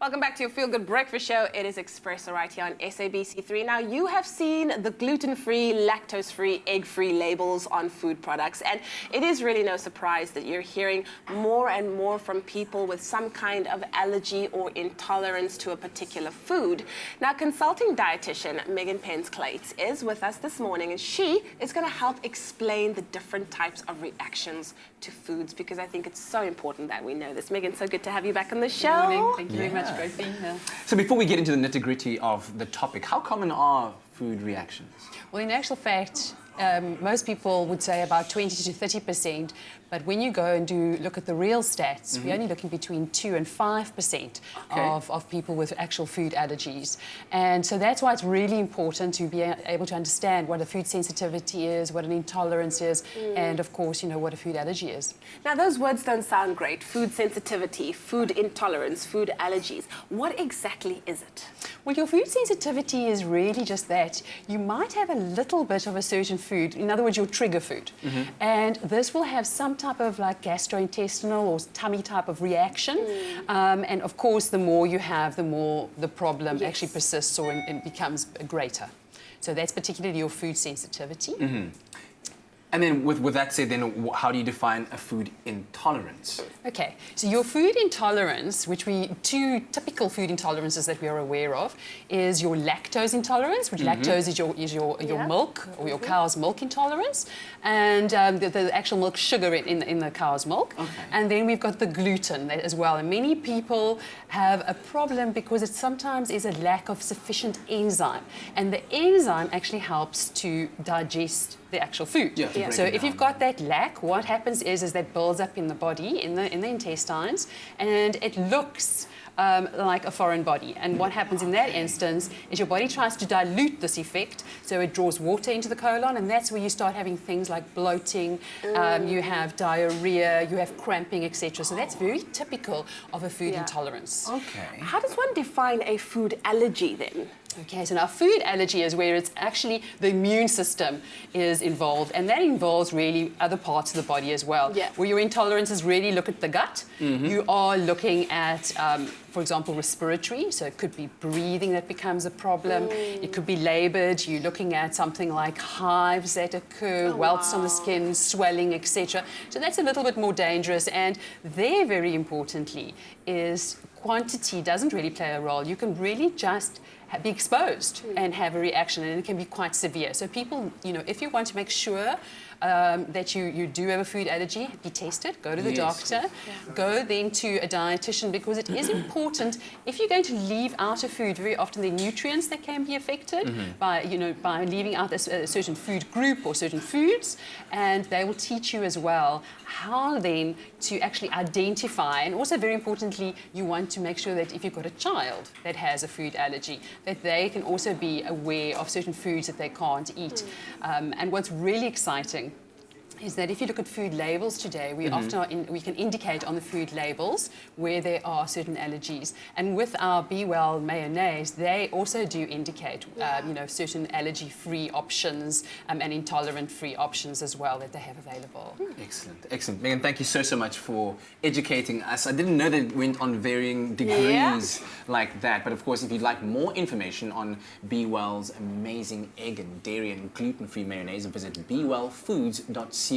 Welcome back to your Feel Good Breakfast Show. It is Espresso right here on SABC3. Now, you have seen the gluten-free, lactose-free, egg-free labels on food products, and it is really no surprise that you're hearing more and more from people with some kind of allergy or intolerance to a particular food. Now, consulting dietitian Megan Pentz-Kluyts is with us this morning, and she is going to help explain the different types of reactions to foods, because I think it's so important that we know this. Megan, so good to have you back on the show. Good morning. Thank you very much. Great being here. So before we get into the nitty-gritty of the topic, how common are food reactions? Well, in actual fact, most people would say about 20 to 30%, but when you go and look at the real stats, we're only looking between 2 and 5% of people with actual food allergies. And so that's why it's really important to be able to understand what a food sensitivity is, what an intolerance is, and of course, you know, what a food allergy is. Now, those words don't sound great. Food sensitivity, food intolerance, food allergies. What exactly is it? Well, your food sensitivity is really just that. You might have a little bit of a certain food, in other words, your trigger food. And this will have some type of like gastrointestinal or tummy type of reaction. And of course, the more you have, the more the problem actually persists or it becomes greater. So that's particularly your food sensitivity. And then with that said, then how do you define a food intolerance? Okay, so your food intolerance, two typical food intolerances that we are aware of, is your lactose intolerance, which lactose is your milk or your cow's milk intolerance, and the actual milk sugar in the cow's milk. And then we've got the gluten as well. And many people have a problem because it sometimes is a lack of sufficient enzyme. And the enzyme actually helps to digest the actual food. So if you've got that lack, what happens is that builds up in the body, in the intestines, and it looks like a foreign body. And what happens in that instance is your body tries to dilute this effect, so it draws water into the colon, and that's where you start having things like bloating, you have diarrhea, you have cramping, etc. So that's very typical of a food intolerance. Okay. How does one define a food allergy then? Okay, so now food allergy is where it's actually the immune system is involved, and that involves really other parts of the body as well. Where your intolerances really look at the gut. You are looking at, for example, respiratory, so it could be breathing that becomes a problem. It could be laboured. You're looking at something like hives that occur, welts on the skin, swelling, etc. So that's a little bit more dangerous, and there, very importantly, is quantity doesn't really play a role. You can really just be exposed and have a reaction, and it can be quite severe. So people, you know, if you want to make sure that you do have a food allergy, be tested, go to the doctor, go then to a dietitian, because it is important. If you're going to leave out a food, very often there are nutrients that can be affected by leaving out a certain food group or certain foods, and they will teach you as well how then to actually identify. And also, very importantly, you want to make sure that if you've got a child that has a food allergy, that they can also be aware of certain foods that they can't eat. And what's really exciting is that if you look at food labels today, we often we can indicate on the food labels where there are certain allergies. And with our Be Well mayonnaise, they also do indicate you know, certain allergy-free options and intolerant-free options as well that they have available. Excellent, excellent. Megan, thank you so much for educating us. I didn't know that it went on varying degrees like that. But of course, if you'd like more information on Be Well's amazing egg and dairy and gluten-free mayonnaise, visit bewellfoods.co.za.